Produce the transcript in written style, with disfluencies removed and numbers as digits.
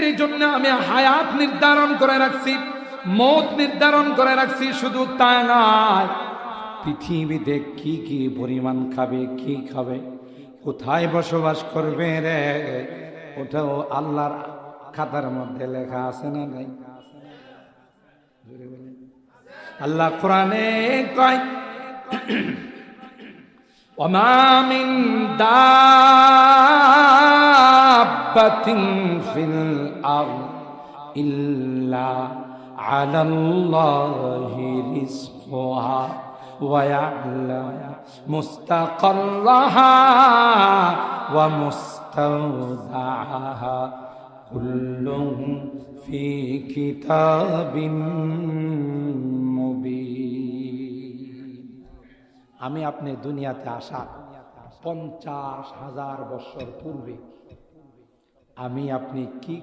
এই জন্য আমি হায়াত নির্ধারণ করে রাখছি, মৌত নির্ধারণ করে রাখছি। শুধু তা নয়, পৃথিবীতে কি কি পরিমাণ খাবে, কি খাবে, কোথায় বসবাস করবে রে, ওটাও আল্লাহর খাতার মধ্যে লেখা আছে না নাই? আল্লাহ কোরআনে কয়, ওমা মিন দাব্বাতিন ফিল আরদ ইল্লা আলাল্লাহি রিজকুহা ওয়া ইয়ালামু মুস্তাকাররাহা ওয়া মুস্তাওদাআহা কুল্লুন ফি কিতাবিন মুবিন। আমি আপনি দুনিয়াতে আসা 50,000 বছর পূর্বে আমি আপনি কি